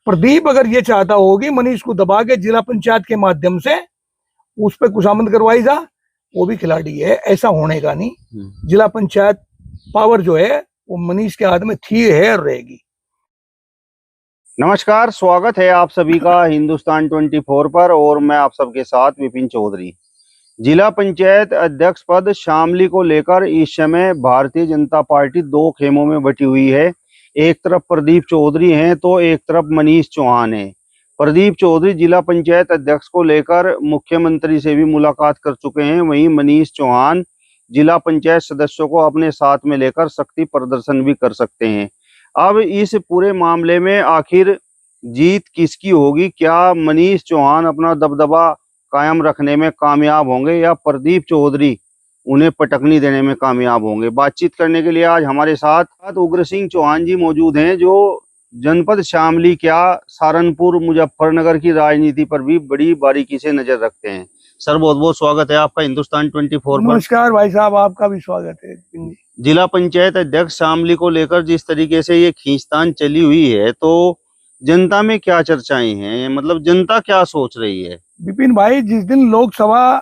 प्रदीप अगर ये चाहता हो कि मनीष को दबा के जिला पंचायत के माध्यम से उस पर खुशामद करवाई जा, वो भी खिलाड़ी है, ऐसा होने का नहीं। जिला पंचायत पावर जो है वो मनीष के हाथ में थी, है और रहेगी। नमस्कार, स्वागत है आप सभी का हिंदुस्तान 24 पर और मैं आप सबके साथ विपिन चौधरी। जिला पंचायत अध्यक्ष पद शामली को लेकर इस समय भारतीय जनता पार्टी दो खेमों में बटी हुई है। एक तरफ प्रदीप चौधरी हैं तो एक तरफ मनीष चौहान है। प्रदीप चौधरी जिला पंचायत अध्यक्ष को लेकर मुख्यमंत्री से भी मुलाकात कर चुके हैं, वहीं मनीष चौहान जिला पंचायत सदस्यों को अपने साथ में लेकर शक्ति प्रदर्शन भी कर सकते हैं। अब इस पूरे मामले में आखिर जीत किसकी होगी? क्या मनीष चौहान अपना दबदबा कायम रखने में कामयाब होंगे या प्रदीप चौधरी उन्हें पटकनी देने में कामयाब होंगे? बातचीत करने के लिए आज हमारे साथ उग्र सिंह चौहान जी मौजूद हैं, जो जनपद शामली क्या सहारनपुर मुजफ्फरनगर की राजनीति पर भी बड़ी बारीकी से नजर रखते हैं। सर, बहुत बहुत स्वागत है आपका हिंदुस्तान 24 पर। नमस्कार भाई साहब, आपका भी स्वागत है। जिला पंचायत अध्यक्ष शामली को लेकर जिस तरीके से ये खींचतान चली हुई है, तो जनता में क्या चर्चाएं हैं, मतलब जनता क्या सोच रही है? विपिन भाई, जिस दिन लोकसभा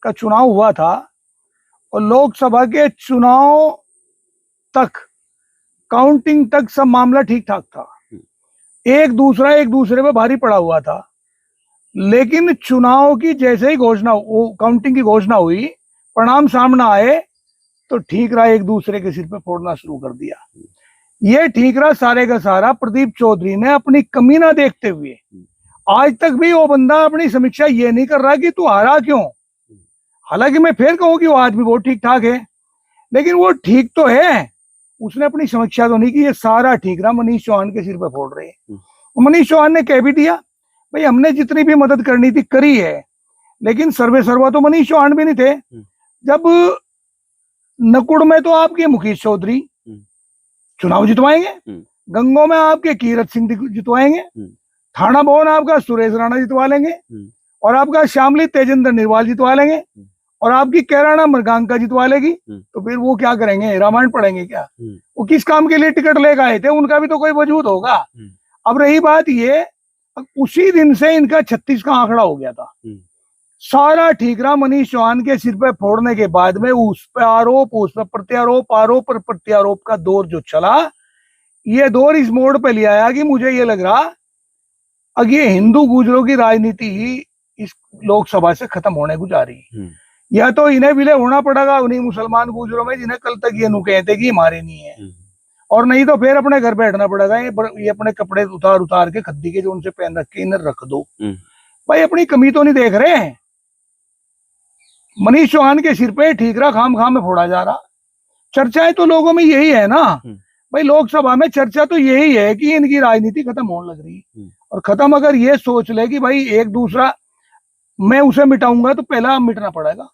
का चुनाव हुआ था और लोकसभा के चुनाव तक, काउंटिंग तक सब मामला ठीक ठाक था, एक दूसरे पे भारी पड़ा हुआ था। लेकिन चुनाव की जैसे ही घोषणा, काउंटिंग की घोषणा हुई, परिणाम सामने आए तो ठीकरा एक दूसरे के सिर पे फोड़ना शुरू कर दिया। ये ठीकरा सारे का सारा प्रदीप चौधरी ने अपनी कमी ना देखते हुए, आज तक भी वो बंदा अपनी समीक्षा ये नहीं कर रहा कि तू हारा क्यों। हालांकि मैं फिर कहूं कि वो आदमी बहुत ठीक ठाक है, लेकिन वो ठीक तो है, उसने अपनी समीक्षा तो नहीं की। ये सारा ठीकरा मनीष चौहान के सिर पे फोड़ रहे हैं। मनीष चौहान ने कह भी दिया, भाई हमने जितनी भी मदद करनी थी करी है, लेकिन सर्वे सर्वा तो मनीष चौहान भी नहीं थे। जब नकुड़ में तो आपके मुकेश चौधरी चुनाव जितवाएंगे, गंगों में आपके कीरत सिंह जितवाएंगे, थाना भवन आपका सुरेश राणा जितवा लेंगे, और आपका शामली तेजेंद्र निर्वाल जितवा लेंगे, और आपकी कैराना मृगांका जितवा लेगी। तो फिर वो क्या करेंगे? रामायण पढ़ेंगे क्या? वो किस काम के लिए टिकट लेकर आए थे? उनका भी तो कोई वजूद होगा। अब रही बात ये, उसी दिन से इनका 36 का आंकड़ा हो गया था। सारा ठीकरा मनीष चौहान के सिर पे फोड़ने के बाद में उस पे आरोप, उस पे प्रत्यारोप, आरोप पर प्रत्यारोप का दौर जो चला, ये दौर इस मोड़ पे ले आया कि मुझे ये लग रहा अब ये हिंदू गुजरों की राजनीति ही इस लोकसभा से खत्म होने को जा रही है। या तो इन्हें विलय होना पड़ेगा उन्हीं मुसलमान गुजरों में जिन्हें कल तक ये कहते कि हमारे नहीं है, और नहीं तो फिर अपने घर बैठना पड़ेगा। ये अपने कपड़े उतार उतार के खद्दी के जो उनसे पहन रखे इन्हें रख दो। भाई अपनी कमी तो नहीं देख रहे हैं। मनीष चौहान के सिर पे ठीकरा खाम खाम में फोड़ा जा रहा। चर्चाएं तो लोगों में यही है ना भाई, लोकसभा में चर्चा तो यही है कि इनकी राजनीति खत्म होने लग रही है। और खत्म अगर ये सोच ले कि भाई एक दूसरा मैं उसे मिटाऊंगा तो पहला मिटना पड़ेगा।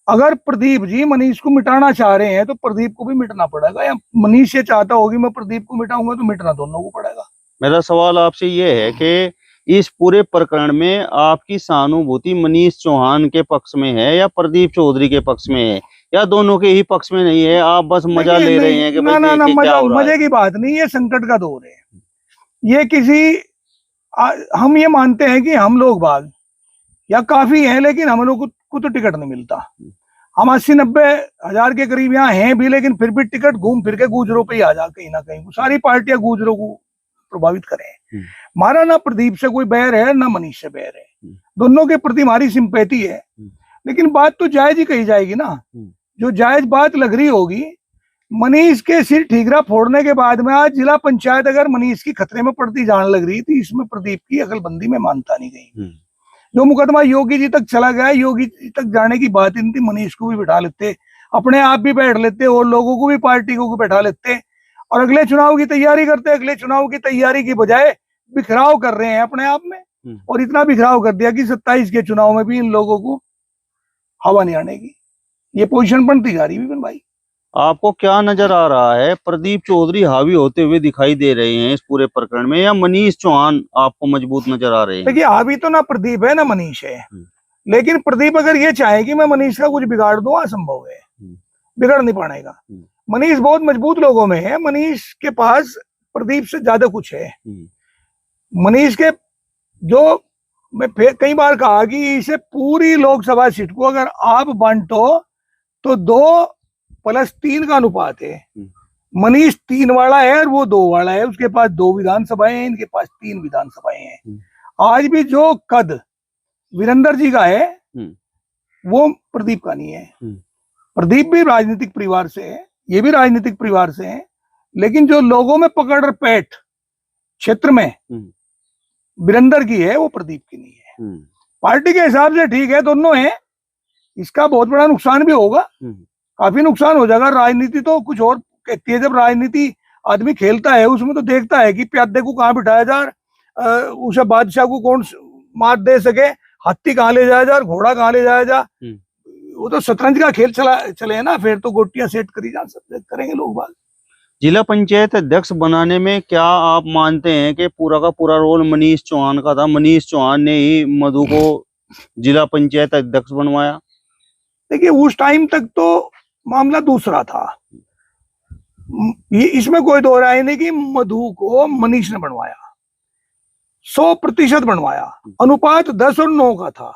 अगर प्रदीप जी मनीष को मिटाना चाह रहे हैं तो प्रदीप को भी मिटना पड़ेगा, या मनीष ये चाहता होगी मैं प्रदीप को मिटाऊंगा तो मिटना दोनों को पड़ेगा। मेरा सवाल आपसे ये है कि इस पूरे प्रकरण में आपकी सहानुभूति मनीष चौहान के पक्ष में है या प्रदीप चौधरी के पक्ष में है, या दोनों के ही पक्ष में नहीं है? आप बस मजा ले रहे हैं कि ना ना ना, मजे की बात नहीं, ये संकट का दौर है। ये हम ये मानते हैं कि हम लोग बाग या काफी हैं, लेकिन हम लोग को तो टिकट नहीं मिलता। हम 80-90 हजार के करीब यहाँ हैं भी, लेकिन फिर भी टिकट घूम फिर के गुजरों पे ही आ जा, कहीं ना कहीं सारी पार्टियां गुजरों को प्रभावित करें। हमारा ना प्रदीप से कोई बैर है ना मनीष से बैर है, दोनों के प्रति हमारी सिंपैथी है। लेकिन बात तो जायज ही कही जाएगी ना, जो जायज बात लग रही होगी। मनीष के सिर ठीकरा फोड़ने के बाद में आज जिला पंचायत अगर मनीष की खतरे में पड़ती जान लग रही थी, इसमें प्रदीप की अकलबंदी में मानता नहीं गई। जो मुकदमा योगी जी तक चला गया, योगी जी तक जाने की बात ही नहीं थी। मनीष को भी बैठा लेते, अपने आप भी बैठ लेते, और लोगों को भी, पार्टी को भी बैठा लेते, और अगले चुनाव की तैयारी करते। अगले चुनाव की तैयारी की बजाय बिखराव कर रहे हैं अपने आप में, और इतना बिखराव कर दिया कि 27 के चुनाव में भी इन लोगों को हवा नहीं आने की ये पोजीशन बनती जा रही है। भाई आपको क्या नजर आ रहा है, प्रदीप चौधरी हावी होते हुए दिखाई दे रहे हैं इस पूरे प्रकरण में, या मनीष चौहान आपको मजबूत नजर आ रहे हैं? देखिए, हावी तो ना प्रदीप है ना मनीष है, लेकिन प्रदीप अगर ये चाहे कि मैं मनीष का कुछ बिगाड़ दूं, असंभव है, बिगड़ नहीं पाएगा। मनीष बहुत मजबूत लोगों में है, मनीष के पास प्रदीप से ज्यादा कुछ है। मनीष के जो मैं फिर कई बार कहा कि इसे पूरी लोकसभा सीट को अगर आप बांटो तो 2+3 का अनुपात है। मनीष 3 वाला है और वो 2 वाला है, उसके पास 2 विधानसभाएं हैं, इनके पास 3 विधानसभाएं हैं। आज भी जो कद वीरेंद्र जी का है वो प्रदीप का नहीं है। प्रदीप भी राजनीतिक परिवार से है, ये भी राजनीतिक परिवार से है, लेकिन जो लोगों में पकड़ और पैठ क्षेत्र में वीरेंद्र की है वो प्रदीप की नहीं है। पार्टी के हिसाब से ठीक है, दोनों हैं, इसका बहुत बड़ा नुकसान भी होगा, काफी नुकसान हो जाएगा। राजनीति तो कुछ और कहती है, जब राजनीति आदमी खेलता है उसमें तो देखता है कि प्यादे को कहाँ बिठाया जा, उसे बादशाह को कौन मात दे सके, हाथी कहाँ ले जाया जा, घोड़ा कहाँ ले जाया जा। वो तो शतरंज का खेल चले ना, फिर तो गोटियां सेट करी जा सकते, करेंगे लोग बात। जिला पंचायत अध्यक्ष बनाने में क्या आप मानते हैं कि पूरा का पूरा रोल मनीष चौहान का था? मनीष चौहान ने ही मधु को जिला पंचायत अध्यक्ष बनवाया। देखिए उस टाइम तक तो मामला दूसरा था, ये इसमें कोई दो राय नहीं कि मधु को मनीष ने बनवाया, 100% बनवाया। अनुपात 10 और 9 का था,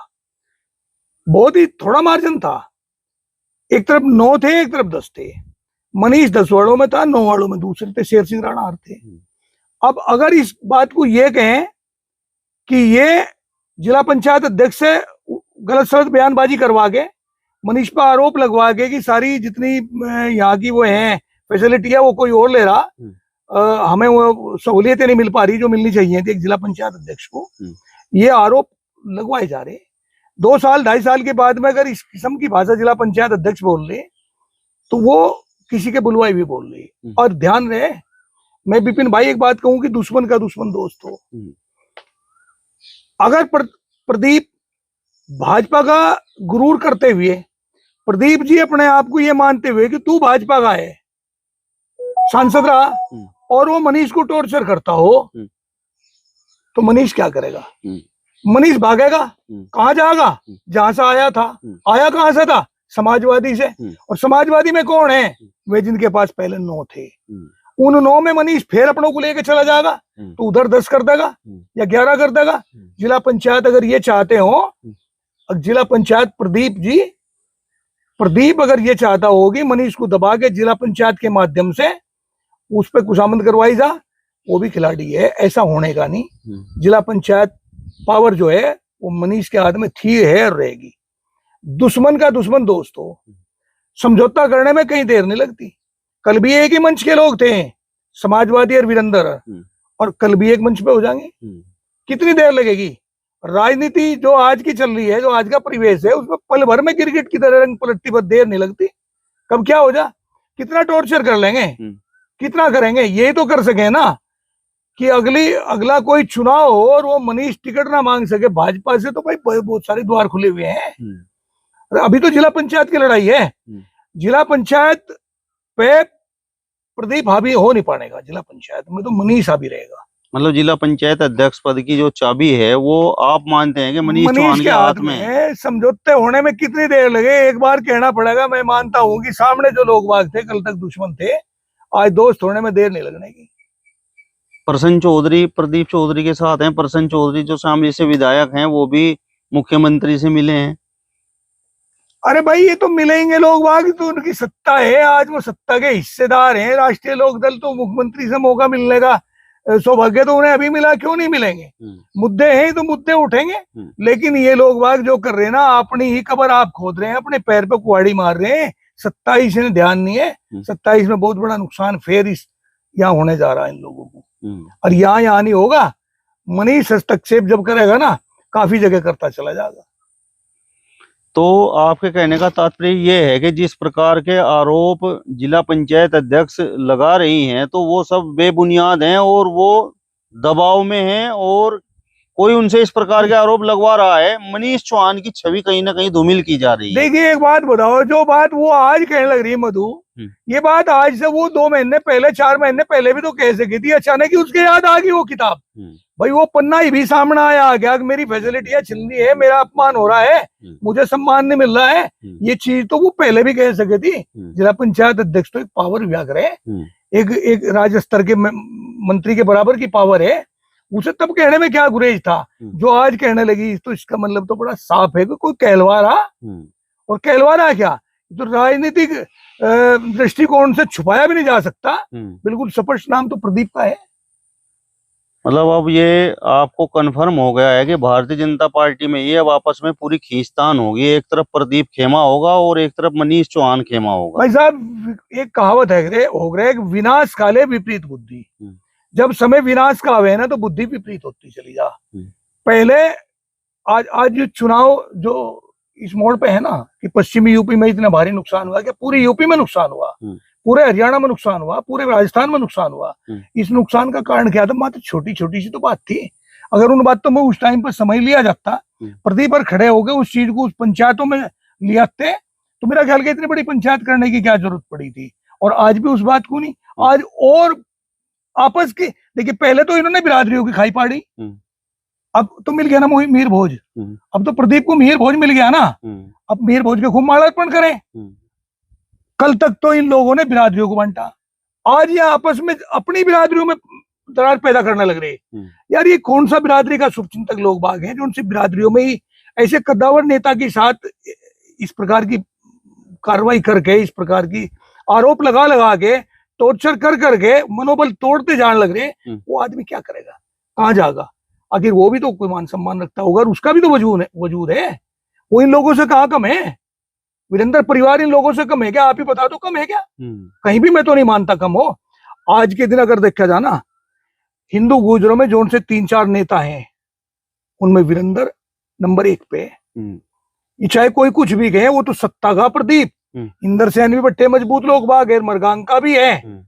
बहुत ही थोड़ा मार्जिन था, एक तरफ 9 थे एक तरफ 10 थे। मनीष 10 वालों में था, 9 वालों में दूसरे थे, शेर सिंह राणा थे। अब अगर इस बात को ये कहें कि ये जिला पंचायत अध्यक्ष से गलत सलत बयानबाजी करवा के, मनीष पर आरोप लगवा के कि सारी जितनी यहाँ की वो है फैसिलिटी है वो कोई और ले रहा, हमें वो सहूलियतें नहीं मिल पा रही जो मिलनी चाहिए थी एक जिला पंचायत अध्यक्ष को, ये आरोप लगवाए जा रहे। 2 साल 2.5 साल के बाद में अगर इस किस्म की भाषा जिला पंचायत अध्यक्ष बोल रहे तो वो किसी के बुलवाई भी बोल रही। और ध्यान रहे, मैं विपिन भाई एक बात कहूं कि दुश्मन का दुश्मन दोस्त हो। अगर प्रदीप भाजपा का गुरूर करते हुए, प्रदीप जी अपने आप को ये मानते हुए कि तू भाजपा का है, सांसद रहा, और वो मनीष को टॉर्चर करता हो तो मनीष क्या करेगा? मनीष भागेगा, कहां जाएगा? जहां से आया था। आया कहां से था? समाजवादी से। और समाजवादी में कौन है? वे जिनके पास पहले 9 थे। उन 9 में मनीष फिर अपनों को लेके चला जाएगा तो उधर 10 कर देगा या 11 कर देगा। जिला पंचायत अगर ये चाहते हो, जिला पंचायत प्रदीप अगर ये चाहता हो कि मनीष को दबा के जिला पंचायत के माध्यम से उस पर खुशामद करवाई जा, वो भी खिलाड़ी है, ऐसा होने का नहीं। जिला पंचायत पावर जो है वो मनीष के हाथ में थी, है और रहेगी। दुश्मन का दुश्मन दोस्त हो, समझौता करने में कहीं देर नहीं लगती। कल भी एक ही मंच के लोग थे, समाजवादी और वीरेंद्र, और कल भी एक मंच पे हो जाएंगे। कितनी देर लगेगी? राजनीति जो आज की चल रही है, जो आज का परिवेश है, उसमें पल भर में क्रिकेट की तरह रंग पलटती पर देर नहीं लगती। कब क्या हो जा, कितना टॉर्चर कर लेंगे, कितना करेंगे। ये तो कर सके ना कि अगला कोई चुनाव हो और वो मनीष टिकट ना मांग सके भाजपा से, तो भाई बहुत सारे द्वार खुले हुए हैं। अभी तो जिला पंचायत की लड़ाई है, जिला पंचायत पे प्रदीप हावी हो नहीं पाएगा, जिला पंचायत में तो मनीष हावी रहेगा। मतलब जिला पंचायत अध्यक्ष पद की जो चाबी है वो आप मानते हैं कि मनीष चौहान के हाथ में है? समझौते होने में कितनी देर लगे, एक बार कहना पड़ेगा। मैं मानता हूं कि सामने जो लोग बाग थे कल तक दुश्मन थे, आज दोस्त होने में देर नहीं लगने की। प्रसन्न चौधरी प्रदीप चौधरी के साथ हैं। प्रसन्न चौधरी जो शामली से विधायक हैं वो भी मुख्यमंत्री से मिले हैं। अरे भाई ये तो मिलेंगे लोग बाग, तो उनकी सत्ता है, आज वो सत्ता के हिस्सेदार हैं। राष्ट्रीय लोकदल तो मुख्यमंत्री से मौका मिलने का सौभाग्य तो उन्हें अभी मिला, क्यों नहीं मिलेंगे? मुद्दे हैं तो मुद्दे उठेंगे। लेकिन ये लोग बाग जो कर रहे हैं ना, अपनी ही कबर आप खोद रहे हैं, अपने पैर पे कुहाड़ी मार रहे हैं। 27 में ध्यान नहीं है, 27 में बहुत बड़ा नुकसान फिर इस यहाँ होने जा रहा है इन लोगों को। और यहाँ नहीं होगा, मनीष हस्तक्षेप जब करेगा ना, काफी जगह करता चला जाएगा। तो आपके कहने का तात्पर्य ये है कि जिस प्रकार के आरोप जिला पंचायत अध्यक्ष लगा रही हैं तो वो सब बेबुनियाद हैं और वो दबाव में हैं, और कोई उनसे इस प्रकार के आरोप लगवा रहा है। मनीष चौहान की छवि कहीं ना कहीं धूमिल की जा रही है। देखिए एक बात बताओ, जो बात वो आज कहने लग रही है मधु, ये बात आज से वो 2 महीने पहले, 4 महीने पहले भी तो कह सकी थी। अचानक ही उसके याद आ गई वो किताब। भाई वो पन्ना ही भी सामने आया गया कि मेरी फैसिलिटी छिन रही है, मेरा अपमान हो रहा है, मुझे सम्मान नहीं मिल रहा है। ये चीज तो वो पहले भी कह सके थी। जिला पंचायत अध्यक्ष तो एक पावर विभाग रहे, एक राज्य स्तर के मंत्री के बराबर की पावर है। उसे तब कहने में क्या गुरेज था, जो आज कहने लगी, तो इसका मतलब तो बड़ा साफ है कि कोई कहलवा रहा। और कहलवा रहा क्या, तो राजनीतिक दृष्टिकोण से छुपाया भी नहीं जा सकता, बिल्कुल स्पष्ट नाम तो प्रदीप का है। मतलब अब ये आपको कंफर्म हो गया है कि भारतीय जनता पार्टी में ये अब आपस में पूरी खींचतान होगी, एक तरफ प्रदीप खेमा होगा और एक तरफ मनीष चौहान खेमा होगा। भाई साहब, एक कहावत है हो गए, विनाश काले विपरीत बुद्धि। जब समय विनाश का आवे ना, तो बुद्धि विपरीत होती चली जा। पहले आज जो चुनाव जो इस मोड़ पे है ना, कि पश्चिमी यूपी में इतना भारी नुकसान हुआ, क्या पूरे यूपी में नुकसान हुआ, पूरे हरियाणा में नुकसान हुआ, पूरे राजस्थान में नुकसान हुआ। इस नुकसान का कारण क्या था, मात्र छोटी छोटी सी तो बात थी। अगर उन बातों में उस टाइम पर समझ लिया जाता, प्रदीप पर खड़े हो गए, उस चीज को उस पंचायतों में ले आते, तो मेरा ख्याल इतनी बड़ी पंचायत करने की क्या जरूरत पड़ी थी। और आज भी उस बात को नहीं, आज और आपस की, देखिए पहले तो इन्होंने बिरादरियों की खाई पाड़ी, अब तो मिल गया ना मीर भोज, अब तो प्रदीप को मीर भोज मिल गया ना, अब मीर भोज के खूब मालार्पण करें। कल तक तो इन लोगों ने बिरादरियों को बांटा, आज ये आपस में अपनी बिरादरियों में दरार पैदा करने लग रहे। यार ये कौन सा बिरादरी का शुभचिंतक लोग बाग हैं जो उनसे बिरादरियों में ही ऐसे कद्दावर नेता के साथ इस प्रकार की कार्रवाई करके, इस प्रकार की आरोप लगा लगा के, टॉर्चर कर करके मनोबल तोड़ते जाने लग रहे। वो आदमी क्या करेगा, कहाँ जाएगा, आखिर वो भी तो कोई मान सम्मान रखता होगा, उसका भी तो वजूद है। वो इन लोगों से कहाँ कम है, वीरेंद्र परिवार इन लोगों से कम है क्या, आप ही बता दो कम है क्या। कहीं भी मैं तो नहीं मानता कम हो। आज के दिन अगर देखा जाना, हिंदू गुजरों में जो उनसे 3-4 नेता हैं, उनमें वीरेंद्र नंबर 1 पे। ये चाहे कोई कुछ भी कहे, वो तो सत्ता का प्रदीप, इंदर सेन भी बट्टे मजबूत लोग बाग है, मरगांग का भी है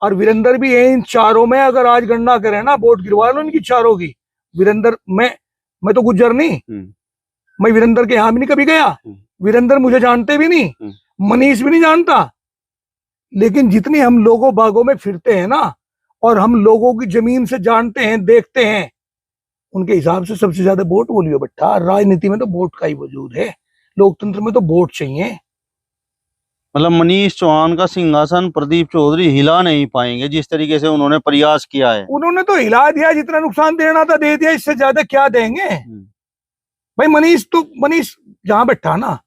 और वीरेंद्र भी है। इन चारों में अगर आज गणना करें ना, वोट गिरवा लो इनकी चारों की, वीरेंद्र मैं तो गुज्जर नहीं, मैं वीरेंद्र के यहाँ भी नहीं कभी गया, वीरेंद्र मुझे जानते भी नहीं, मनीष भी नहीं जानता, लेकिन जितनी हम लोगों बागों में फिरते हैं ना, और हम लोगों की जमीन से जानते हैं, देखते हैं, उनके हिसाब से सबसे ज्यादा वोट बोलियो बट्टा। राजनीति में तो वोट का ही वजूद है, लोकतंत्र में तो वोट चाहिए। मतलब मनीष चौहान का सिंहासन प्रदीप चौधरी हिला नहीं पाएंगे, जिस तरीके से उन्होंने प्रयास किया है। उन्होंने तो हिला दिया, जितना नुकसान देना था दे दिया, इससे ज्यादा क्या देंगे भाई। मनीष जहां बैठा ना,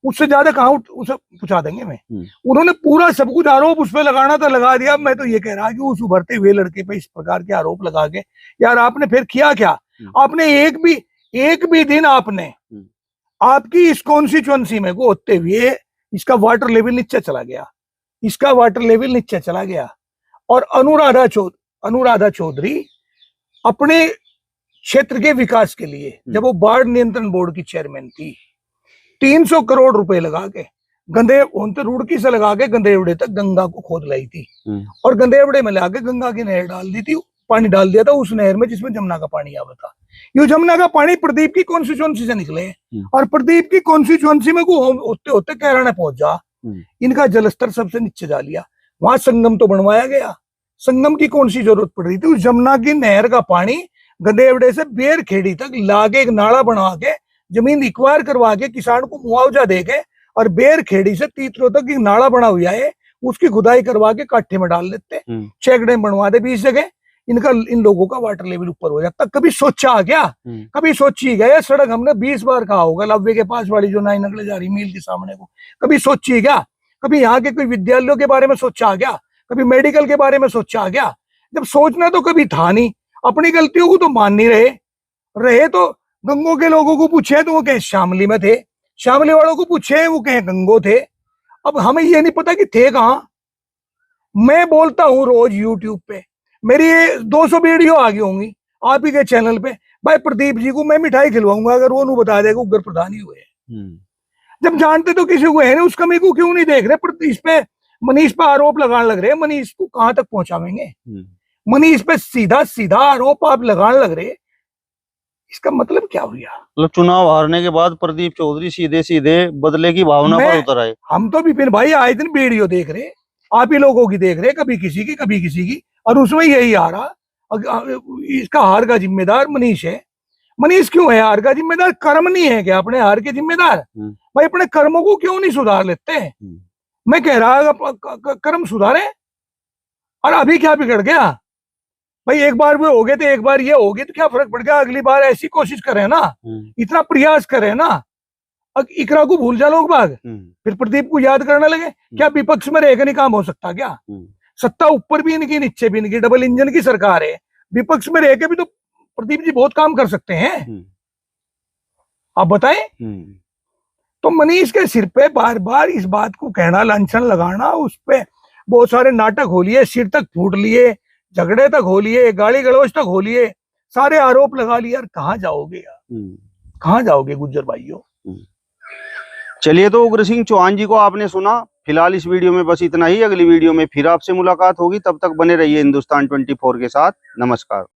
उससे ज्यादा कहाँ उसे पूछा देंगे मैं। उन्होंने पूरा सब कुछ आरोप उस पर लगाना था, लगा दिया। मैं तो ये कह रहा कि उस उभरते हुए लड़के पे इस प्रकार के आरोप लगा के, यार आपने फिर किया क्या, आपने एक भी दिन आपने आपकी इस कॉन्स्टिट्यूएंसी में को होते हुए इसका वाटर लेवल नीचे चला गया, इसका वाटर लेवल नीचे चला गया। और अनुराधा चौधरी अपने क्षेत्र के विकास के लिए, जब वो बाढ़ नियंत्रण बोर्ड की चेयरमैन थी, 300 करोड़ रुपए लगा के रुड़की से लगा के गंदेवड़े तक गंगा को खोद लाई थी, और गंदेवड़े में लाके गंगा की नहर डाल दी थी, पानी डाल दिया था उस नहर में जिसमें जमुना का पानी आवा था। ये जमुना का पानी प्रदीप की कॉन्स्टिट्यूएंसी से निकले, और प्रदीप की कॉन्स्टिट्यूएंसी में को होते होते कैराना पहुंच जा, इनका जलस्तर सबसे नीचे जा लिया। वहां संगम तो बनवाया गया, संगम की कौन सी जरूरत पड़ रही थी। उस जमुना की नहर का पानी गंदेवड़े से बेरखेड़ी तक लागे एक नाला बनवा के, जमीन एक्वायर करवा के, किसान को मुआवजा दे के, और बेरखेड़ी से तीतरो तक एक नाला बना हुआ है, उसकी खुदाई करवा के काठे में डाल देते, चेक डैम बनवा दे 20 जगह, इन लोगों का वाटर लेवल ऊपर हो जाता। कभी सोचा क्या, कभी सोची गया, सड़क हमने 20 बार कहा होगा, लव्वे के पास वाली जो नाई नगले जा रही मिल के सामने को, कभी सोची क्या, कभी यहाँ के कोई विद्यालयों के बारे में सोचा क्या, कभी मेडिकल के बारे में सोचा क्या। जब सोचना तो कभी था नहीं, अपनी गलतियों को तो मान नहीं रहे तो गंगों के लोगों को पूछे तो वो कहे शामली में थे, शामली वालों को पूछे वो कहे गंगो थे। अब हमें ये नहीं पता कि थे कहाँ। मैं बोलता हूँ रोज यूट्यूब पे, मेरी 200 वीडियो आ गई होंगी आप ही के चैनल पे, भाई प्रदीप जी को मैं मिठाई खिलवाऊंगा अगर वो बता देगा उग्र प्रधान ही हुए। जब जानते तो किसी को है नहीं, उस कमी को क्यों नहीं देख रहे। इस पे मनीष पे आरोप लगाने लग रहे, मनीष को कहां तक पहुंचावेंगे। मनीष पे सीधा आरोप आप लगाने लग रहे, इसका मतलब क्या हुआ। मतलब चुनाव हारने के बाद प्रदीप चौधरी सीधे बदले की भावना पर उतर आए। हम तो विपिन भाई आए दिन वीडियो देख रहे, आप ही लोगों की देख रहे, कभी किसी की, और उसमें यही आ रहा इसका हार का जिम्मेदार मनीष है। मनीष क्यों है हार का जिम्मेदार, कर्म नहीं है क्या अपने हार के जिम्मेदार। भाई अपने कर्मों को क्यों नहीं सुधार लेते। मैं कह रहा कर्म सुधारे, और अभी क्या बिगड़ गया। भाई एक बार वो हो गए तो एक बार ये हो गई तो क्या फर्क पड़ गया, अगली बार ऐसी कोशिश करें ना, इतना प्रयास करें ना। अब इकरा को भूल जा लोग बाग, फिर प्रदीप को याद करने लगे। क्या विपक्ष में रहकर नहीं काम हो सकता क्या? सत्ता ऊपर भी इनकी नीचे भी इनकी, डबल इंजन की सरकार है, विपक्ष में रह के भी तो प्रदीप जी बहुत काम कर सकते हैं। आप बताएं। तो मनीष के सिर पे बार बार इस बात को कहना, लांछन लगाना, उस पे बहुत सारे नाटक हो लिए, सिर तक फूट लिए, झगड़े तक हो लिए, गाली गलौज तक हो लिए, सारे आरोप लगा लिए। यार कहाँ जाओगे यार, कहाँ जाओगे गुज्जर भाइयों? चलिए, तो उग्र सिंह चौहान जी को आपने सुना। फिलहाल इस वीडियो में बस इतना ही। अगली वीडियो में फिर आपसे मुलाकात होगी, तब तक बने रहिए हिंदुस्तान 24 के साथ। नमस्कार।